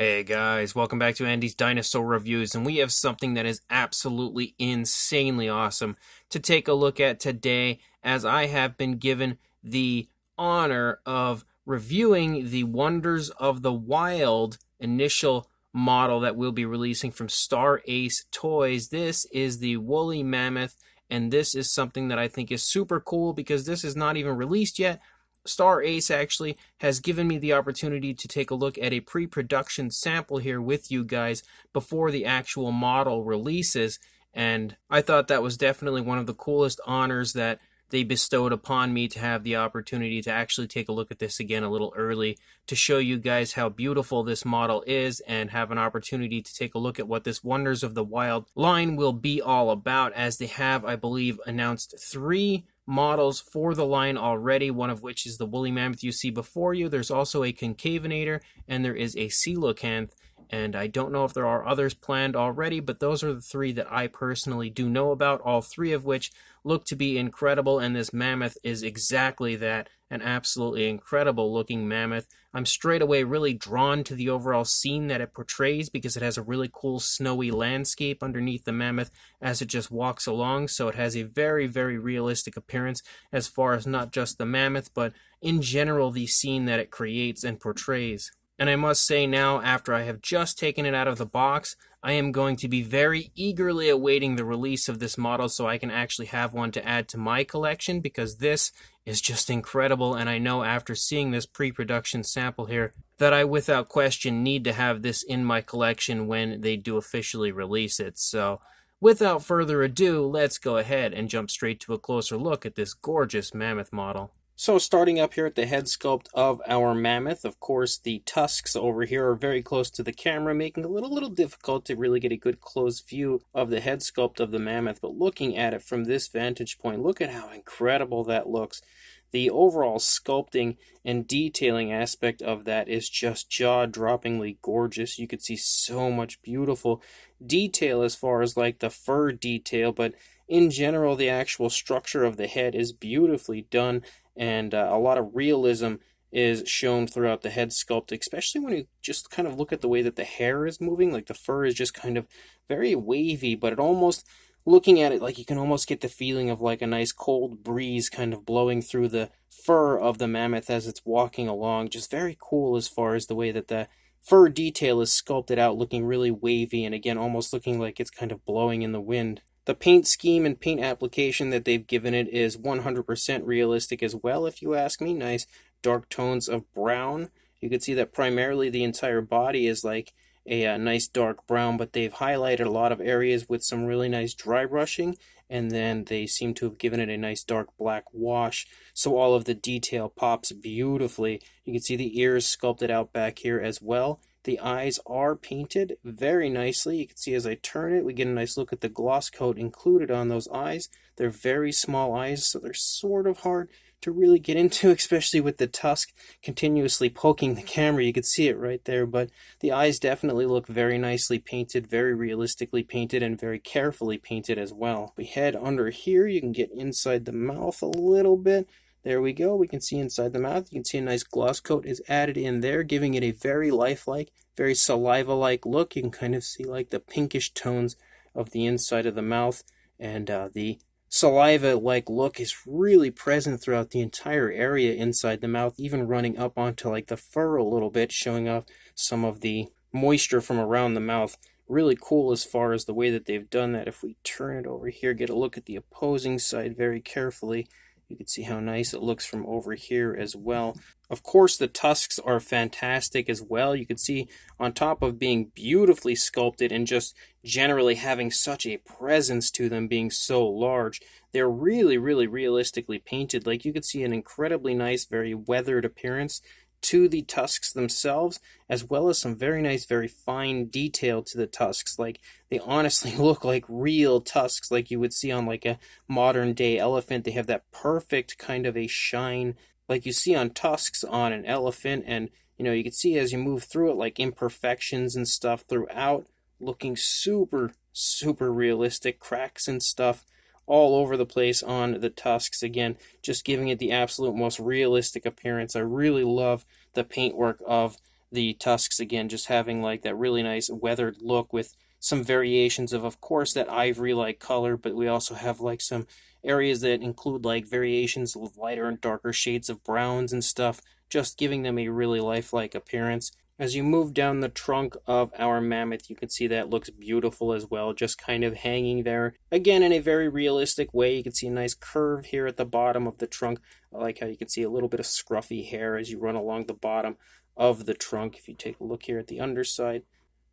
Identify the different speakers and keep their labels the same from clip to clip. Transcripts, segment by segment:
Speaker 1: Hey guys, welcome back to Andy's Dinosaur Reviews, and we have something that is absolutely insanely awesome to take a look at today, as I have been given the honor of reviewing the Wonders of the Wild initial model that we'll be releasing from Star Ace Toys. This is the Woolly Mammoth, and this is something that I think is super cool because this is not even released yet. Star Ace actually has given me the opportunity to take a look at a pre-production sample here with you guys before the actual model releases, and I thought that was definitely one of the coolest honors that they bestowed upon me, to have the opportunity to actually take a look at this again a little early to show you guys how beautiful this model is and have an opportunity to take a look at what this Wonders of the Wild line will be all about, as they have, I believe, announced 3 models for the line already, one of which is the Woolly Mammoth you see before you. There's also a Concavinator, and there is a Coelacanth, and I don't know if there are others planned already, but those are the 3 that I personally do know about, all 3 of which look to be incredible, and this mammoth is exactly that, an absolutely incredible looking mammoth. I'm straight away really drawn to the overall scene that it portrays because it has a really cool snowy landscape underneath the mammoth as it just walks along, so it has a very, very realistic appearance as far as not just the mammoth, but in general the scene that it creates and portrays. And I must say now, after I have just taken it out of the box, I am going to be very eagerly awaiting the release of this model so I can actually have one to add to my collection, because this is just incredible, and I know after seeing this pre-production sample here that I without question need to have this in my collection when they do officially release it. So without further ado, let's go ahead and jump straight to a closer look at this gorgeous mammoth model. So starting up here at the head sculpt of our mammoth, of course the tusks over here are very close to the camera, making it a little difficult to really get a good close view of the head sculpt of the mammoth. But looking at it from this vantage point, look at how incredible that looks. The overall sculpting and detailing aspect of that is just jaw-droppingly gorgeous. You could see so much beautiful detail as far as like the fur detail, but in general the actual structure of the head is beautifully done, and a lot of realism is shown throughout the head sculpt, especially when you just kind of look at the way that the hair is moving. Like the fur is just kind of very wavy, but it almost, looking at it, like you can almost get the feeling of like a nice cold breeze kind of blowing through the fur of the mammoth as it's walking along. Just very cool as far as the way that the fur detail is sculpted out, looking really wavy, and again almost looking like it's kind of blowing in the wind. The paint scheme and paint application that they've given it is 100% realistic as well, if you ask me. Nice dark tones of brown. You can see that primarily the entire body is like a nice dark brown, but they've highlighted a lot of areas with some really nice dry brushing, and then they seem to have given it a nice dark black wash, so all of the detail pops beautifully. You can see the ears sculpted out back here as well. The eyes are painted very nicely. You can see as I turn it, we get a nice look at the gloss coat included on those eyes. They're very small eyes, so they're sort of hard to really get into, especially with the tusk continuously poking the camera. You can see it right there, but the eyes definitely look very nicely painted, very realistically painted, and very carefully painted as well. We head under here, you can get inside the mouth a little bit. There we go. We can see inside the mouth. You can see a nice gloss coat is added in there, giving it a very lifelike, very saliva-like look. You can kind of see like the pinkish tones of the inside of the mouth, and the saliva-like look is really present throughout the entire area inside the mouth, even running up onto like the fur a little bit, showing off some of the moisture from around the mouth. Really cool as far as the way that they've done that. If we turn it over here, get a look at the opposing side very carefully, you can see how nice it looks from over here as well. Of course, the tusks are fantastic as well. You can see on top of being beautifully sculpted and just generally having such a presence to them, being so large, they're really, really realistically painted. Like you can see an incredibly nice, very weathered appearance to the tusks themselves, as well as some very nice, very fine detail to the tusks. Like they honestly look like real tusks, like you would see on like a modern day elephant. They have that perfect kind of a shine like you see on tusks on an elephant, and you know, you can see as you move through it like imperfections and stuff throughout, looking super realistic, cracks and stuff all over the place on the tusks. Again, just giving it the absolute most realistic appearance. I really love the paintwork of the tusks again, just having like that really nice weathered look with some variations of course, that ivory-like color, but we also have like some areas that include like variations of lighter and darker shades of browns and stuff, just giving them a really lifelike appearance. As you move down the trunk of our mammoth, you can see that looks beautiful as well, just kind of hanging there. Again, in a very realistic way, you can see a nice curve here at the bottom of the trunk. I like how you can see a little bit of scruffy hair as you run along the bottom of the trunk. If you take a look here at the underside,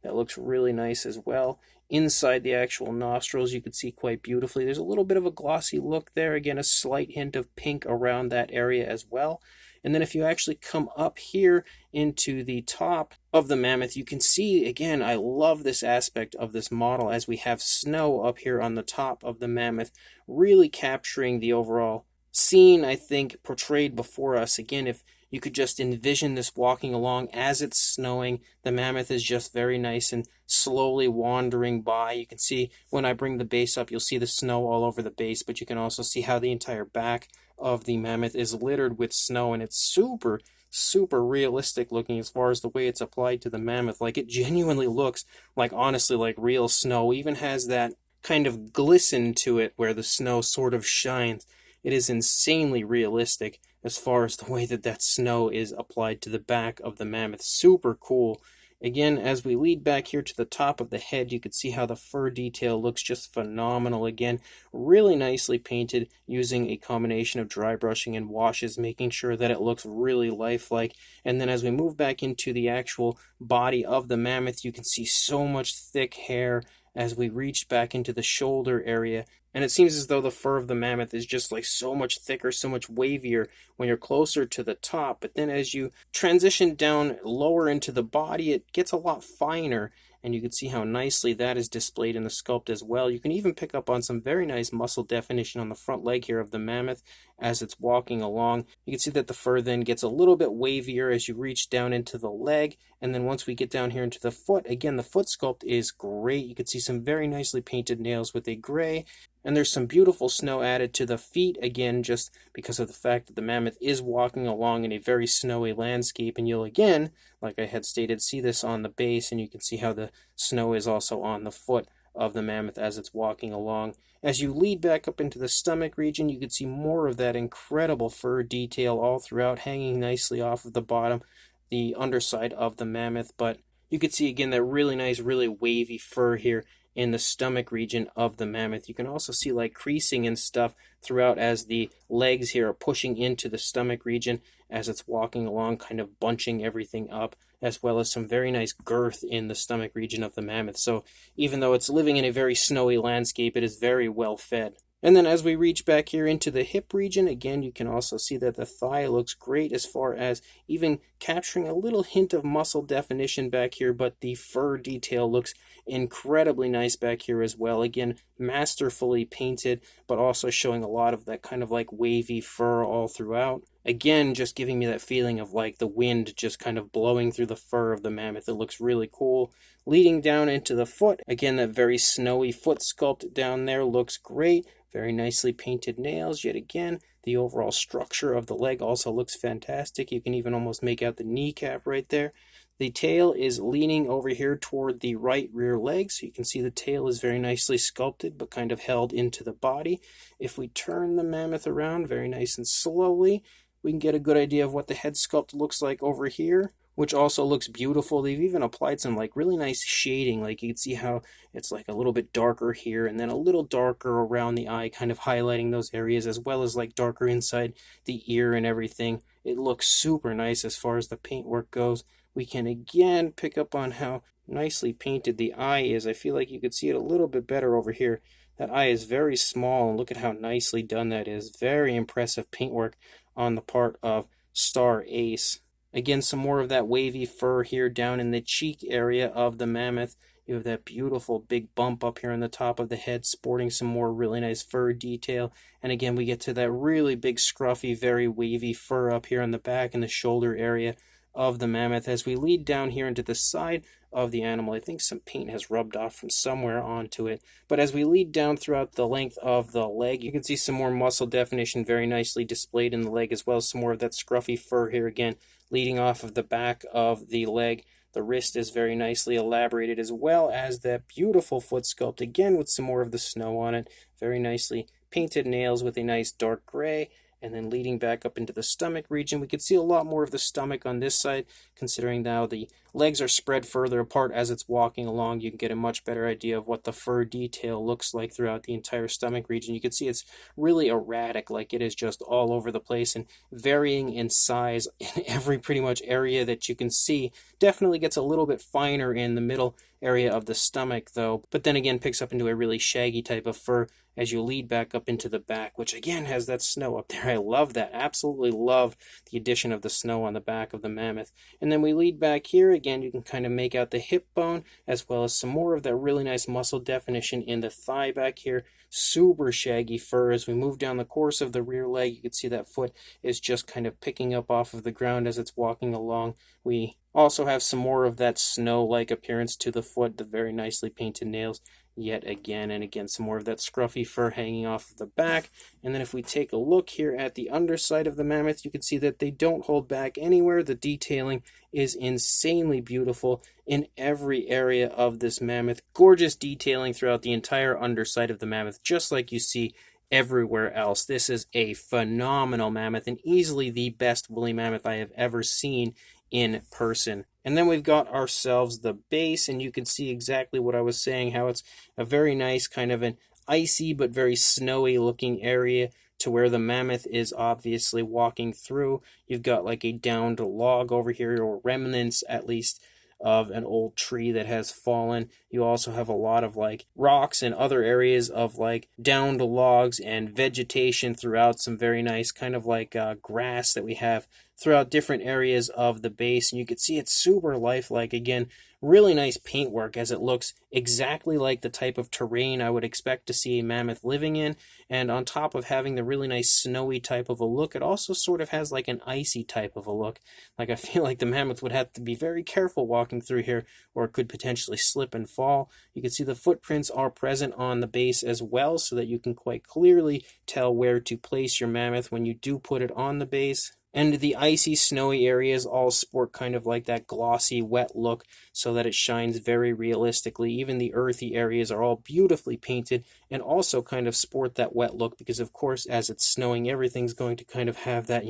Speaker 1: that looks really nice as well. Inside the actual nostrils, you can see quite beautifully. There's a little bit of a glossy look there. Again, a slight hint of pink around that area as well. And then if you actually come up here into the top of the mammoth, you can see, again, I love this aspect of this model as we have snow up here on the top of the mammoth, really capturing the overall scene, I think, portrayed before us. Again, if you could just envision this walking along as it's snowing, the mammoth is just very nice and slowly wandering by. You can see when I bring the base up, you'll see the snow all over the base, but you can also see how the entire back of the mammoth is littered with snow, and it's super realistic looking as far as the way it's applied to the mammoth. Like, it genuinely looks like, honestly, like real snow. Even has that kind of glisten to it where the snow sort of shines. It is insanely realistic as far as the way that snow is applied to the back of the mammoth. Super cool. Again, as we lead back here to the top of the head, you can see how the fur detail looks just phenomenal. Again, really nicely painted using a combination of dry brushing and washes, making sure that it looks really lifelike. And then as we move back into the actual body of the mammoth, you can see so much thick hair as we reach back into the shoulder area. And it seems as though the fur of the mammoth is just like so much thicker, so much wavier when you're closer to the top. But then as you transition down lower into the body, it gets a lot finer. And you can see how nicely that is displayed in the sculpt as well. You can even pick up on some very nice muscle definition on the front leg here of the mammoth as it's walking along. You can see that the fur then gets a little bit wavier as you reach down into the leg. And then once we get down here into the foot, again, the foot sculpt is great. You can see some very nicely painted nails with a gray. And there's some beautiful snow added to the feet, again, just because of the fact that the mammoth is walking along in a very snowy landscape. And you'll, again, like I had stated, see this on the base, and you can see how the snow is also on the foot of the mammoth as it's walking along. As you lead back up into the stomach region, you can see more of that incredible fur detail all throughout, hanging nicely off of the bottom, the underside of the mammoth. But you can see, again, that really nice, really wavy fur here in the stomach region of the mammoth. You can also see like creasing and stuff throughout as the legs here are pushing into the stomach region as it's walking along, kind of bunching everything up, as well as some very nice girth in the stomach region of the mammoth. So even though it's living in a very snowy landscape, it is very well fed. And then as we reach back here into the hip region, again, you can also see that the thigh looks great as far as even capturing a little hint of muscle definition back here, but the fur detail looks incredibly nice back here as well. Again, masterfully painted, but also showing a lot of that kind of like wavy fur all throughout. Again, just giving me that feeling of like the wind just kind of blowing through the fur of the mammoth. It looks really cool. Leading down into the foot, again, that very snowy foot sculpt down there looks great. Very nicely painted nails yet again. The overall structure of the leg also looks fantastic. You can even almost make out the kneecap right there. The tail is leaning over here toward the right rear leg, so you can see the tail is very nicely sculpted but kind of held into the body. If we turn the mammoth around very nice and slowly, we can get a good idea of what the head sculpt looks like over here, which also looks beautiful. They've even applied some like really nice shading. Like you can see how it's like a little bit darker here and then a little darker around the eye, kind of highlighting those areas, as well as like darker inside the ear and everything. It looks super nice as far as the paintwork goes. We can again pick up on how nicely painted the eye is. I feel like you could see it a little bit better over here. That eye is very small, and look at how nicely done that is. Very impressive paintwork on the part of Star Ace. Again, some more of that wavy fur here down in the cheek area of the mammoth. You have that beautiful big bump up here on the top of the head, sporting some more really nice fur detail. And again, we get to that really big, scruffy, very wavy fur up here on the back and the shoulder area of the mammoth. As we lead down here into the side of the animal, I think some paint has rubbed off from somewhere onto it, but as we lead down throughout the length of the leg, you can see some more muscle definition very nicely displayed in the leg, as well as some more of that scruffy fur here again leading off of the back of the leg. The wrist is very nicely elaborated, as well as that beautiful foot sculpt, again with some more of the snow on it. Very nicely painted nails with a nice dark gray. And then leading back up into the stomach region, we can see a lot more of the stomach on this side, considering now the legs are spread further apart as it's walking along. You can get a much better idea of what the fur detail looks like throughout the entire stomach region. You can see it's really erratic, like it is just all over the place and varying in size in every pretty much area that you can see. Definitely gets a little bit finer in the middle area of the stomach though, but then again picks up into a really shaggy type of fur as you lead back up into the back, which again has that snow up there. I love that. Absolutely love the addition of the snow on the back of the mammoth. And then we lead back here. Again, you can kind of make out the hip bone, as well as some more of that really nice muscle definition in the thigh back here. Super shaggy fur. As we move down the course of the rear leg, you can see that foot is just kind of picking up off of the ground as it's walking along. We also have some more of that snow-like appearance to the foot, the very nicely painted nails yet again, and again some more of that scruffy fur hanging off of the back. And then if we take a look here at the underside of the mammoth, you can see that they don't hold back anywhere. The detailing is insanely beautiful in every area of this mammoth. Gorgeous detailing throughout the entire underside of the mammoth, just like you see everywhere else. This is a phenomenal mammoth and easily the best woolly mammoth I have ever seen in person. And then we've got ourselves the base, and you can see exactly what I was saying, how it's a very nice kind of an icy but very snowy looking area to where the mammoth is obviously walking through. You've got like a downed log over here, or remnants at least of an old tree that has fallen. You also have a lot of like rocks and other areas of like downed logs and vegetation throughout, some very nice kind of like grass that we have throughout different areas of the base. And you can see it's super lifelike. Again, really nice paintwork as it looks exactly like the type of terrain I would expect to see a mammoth living in. And on top of having the really nice snowy type of a look, it also sort of has like an icy type of a look. Like I feel like the mammoth would have to be very careful walking through here, or it could potentially slip and fall. You can see the footprints are present on the base as well, so that you can quite clearly tell where to place your mammoth when you do put it on the base. And the icy, snowy areas all sport kind of like that glossy, wet look, so that it shines very realistically. Even the earthy areas are all beautifully painted and also kind of sport that wet look, because of course as it's snowing, everything's going to kind of have that,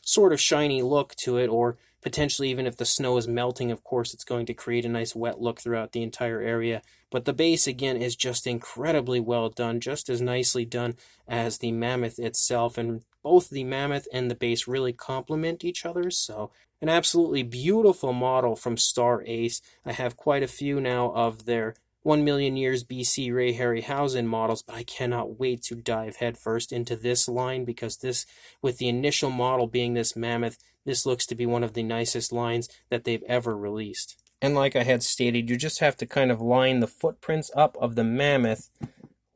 Speaker 1: sort of shiny look to it, or potentially even if the snow is melting, of course it's going to create a nice wet look throughout the entire area. But the base again is just incredibly well done, just as nicely done as the mammoth itself, and both the mammoth and the base really complement each other. So an absolutely beautiful model from Star Ace. I have quite a few now of their 1 million years BC Ray Harryhausen models, but I cannot wait to dive headfirst into this line, because this, with the initial model being this mammoth, this looks to be one of the nicest lines that they've ever released. And like I had stated, you just have to kind of line the footprints up of the mammoth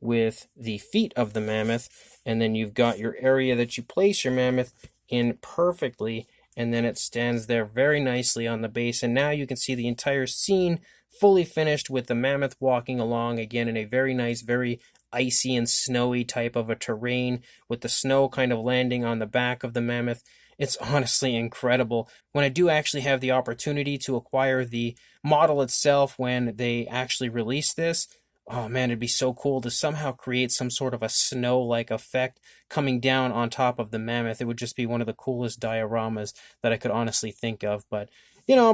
Speaker 1: with the feet of the mammoth, and then you've got your area that you place your mammoth in perfectly, and then it stands there very nicely on the base. And now you can see the entire scene fully finished with the mammoth walking along again in a very nice, very icy and snowy type of a terrain, with the snow kind of landing on the back of the mammoth. It's honestly incredible. When I do actually have the opportunity to acquire the model itself when they actually release this, oh man, it'd be so cool to somehow create some sort of a snow-like effect coming down on top of the mammoth. It would just be one of the coolest dioramas that I could honestly think of. But,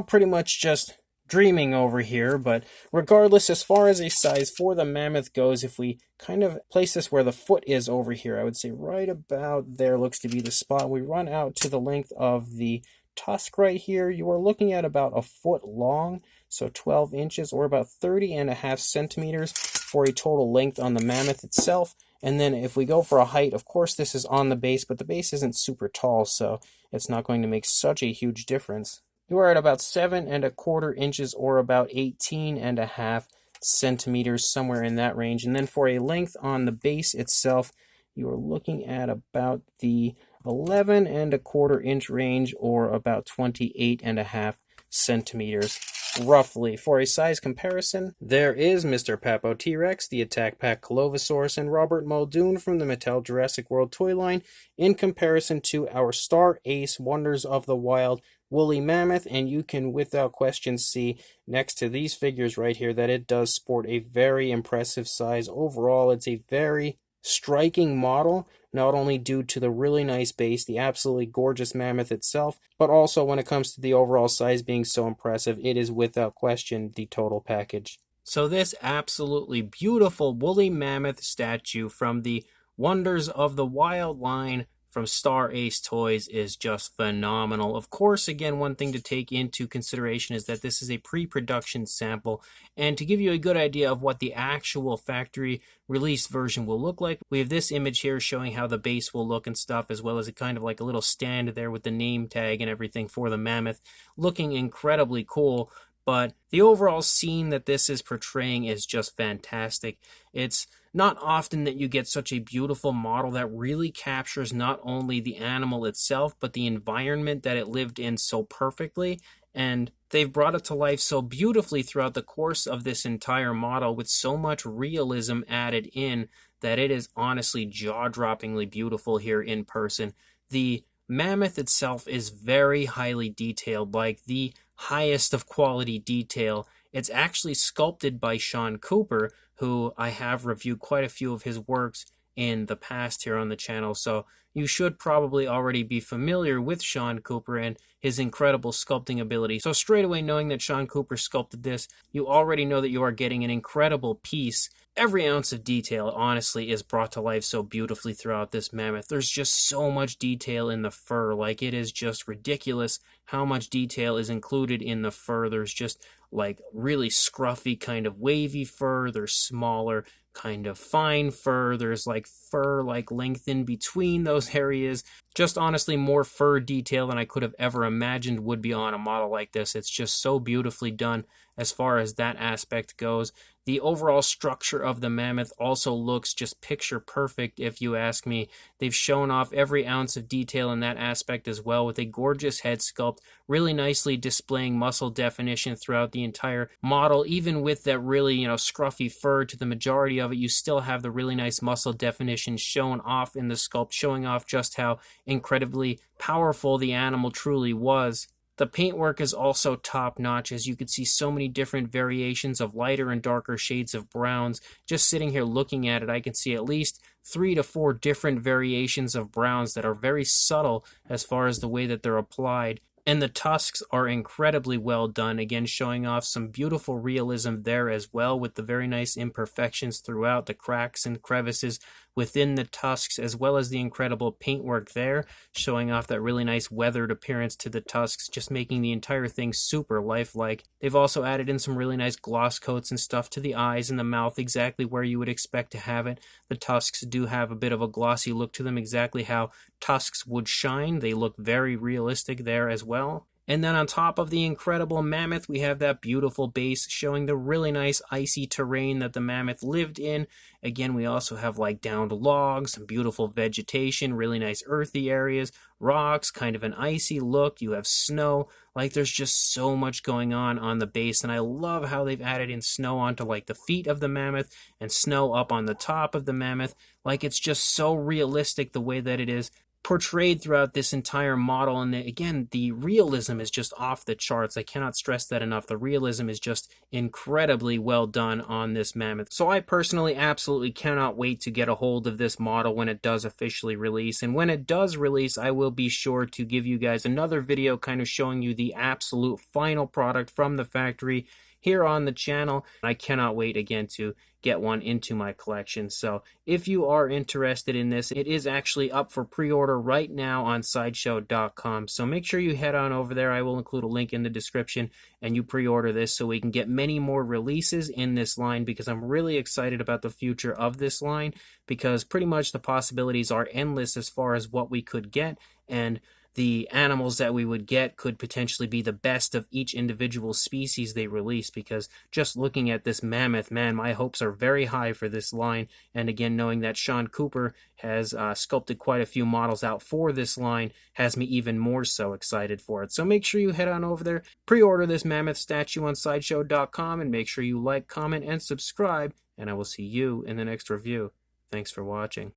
Speaker 1: pretty much just dreaming over here. But regardless, as far as a size for the mammoth goes, if we kind of place this where the foot is over here, I would say right about there looks to be the spot. We run out to the length of the tusk right here. You are looking at about a foot long, so 12 inches, or about 30.5 centimeters for a total length on the mammoth itself. And then if we go for a height, of course this is on the base, but the base isn't super tall, so it's not going to make such a huge difference. You are at about 7.25 inches, or about 18.5 centimeters, somewhere in that range. And then for a length on the base itself, you are looking at about the 11.25 inch range, or about 28.5 centimeters roughly. For a size comparison, there is Mr. Papo T-Rex, the Attack Pack Colovosaurus, and Robert Muldoon from the Mattel Jurassic World toy line in comparison to our Star Ace Wonders of the Wild Woolly Mammoth, and you can without question see next to these figures right here that it does sport a very impressive size. Overall, it's a very striking model, not only due to the really nice base, the absolutely gorgeous mammoth itself, but also when it comes to the overall size being so impressive, it is without question the total package. So this absolutely beautiful woolly mammoth statue from the Wonders of the Wild line from Star Ace Toys is just phenomenal. Of course, again, one thing to take into consideration is that this is a pre-production sample, and to give you a good idea of what the actual factory released version will look like, we have this image here showing how the base will look and stuff, as well as a kind of like a little stand there with the name tag and everything for the mammoth, looking incredibly cool. But the overall scene that this is portraying is just fantastic. It's not often that you get such a beautiful model that really captures not only the animal itself, but the environment that it lived in so perfectly. And they've brought it to life so beautifully throughout the course of this entire model with so much realism added in that it is honestly jaw-droppingly beautiful here in person. The mammoth itself is very highly detailed, like the highest of quality detail. It's actually sculpted by Sean Cooper, who I have reviewed quite a few of his works in the past here on the channel, so you should probably already be familiar with Sean Cooper and his incredible sculpting ability. So straight away, knowing that Sean Cooper sculpted this, you already know that you are getting an incredible piece. Every ounce of detail, honestly, is brought to life so beautifully throughout this mammoth. There's just so much detail in the fur. Like, it is just ridiculous how much detail is included in the fur. There's just, like, really scruffy kind of wavy fur. There's smaller kind of fine fur. There's, like, fur, like, length in between those areas. Just honestly more fur detail than I could have ever imagined would be on a model like this. It's just so beautifully done as far as that aspect goes. The overall structure of the mammoth also looks just picture perfect, if you ask me. They've shown off every ounce of detail in that aspect as well, with a gorgeous head sculpt, really nicely displaying muscle definition throughout the entire model. Even with that really, scruffy fur to the majority of it, you still have the really nice muscle definition shown off in the sculpt, showing off just how incredibly powerful the animal truly was. The paintwork is also top-notch, as you can see so many different variations of lighter and darker shades of browns. Just sitting here looking at it, I can see at least 3 to 4 different variations of browns that are very subtle as far as the way that they're applied. And the tusks are incredibly well done, again showing off some beautiful realism there as well, with the very nice imperfections throughout, the cracks and crevices within the tusks, as well as the incredible paintwork there, showing off that really nice weathered appearance to the tusks, just making the entire thing super lifelike. They've also added in some really nice gloss coats and stuff to the eyes and the mouth, exactly where you would expect to have it. The tusks do have a bit of a glossy look to them, exactly how tusks would shine. They look very realistic there as well. And then on top of the incredible mammoth, we have that beautiful base showing the really nice icy terrain that the mammoth lived in. Again, we also have like downed logs, some beautiful vegetation, really nice earthy areas, rocks, kind of an icy look. You have snow. Like, there's just so much going on the base, and I love how they've added in snow onto like the feet of the mammoth and snow up on the top of the mammoth. Like, it's just so realistic the way that it is portrayed throughout this entire model. And again, the realism is just off the charts. I cannot stress that enough. The realism is just incredibly well done on this mammoth. So I personally absolutely cannot wait to get a hold of this model when it does officially release. And when it does release, I will be sure to give you guys another video kind of showing you the absolute final product from the factory here on the channel. I cannot wait again to get one into my collection. So if you are interested in this, it is actually up for pre-order right now on sideshow.com. So make sure you head on over there. I will include a link in the description, and you pre-order this so we can get many more releases in this line, because I'm really excited about the future of this line, because pretty much the possibilities are endless as far as what we could get. And the animals that we would get could potentially be the best of each individual species they release, because just looking at this mammoth, man, my hopes are very high for this line. And again, knowing that Sean Cooper has sculpted quite a few models out for this line has me even more so excited for it. So make sure you head on over there, pre-order this mammoth statue on Sideshow.com, and make sure you like, comment, and subscribe, and I will see you in the next review. Thanks for watching.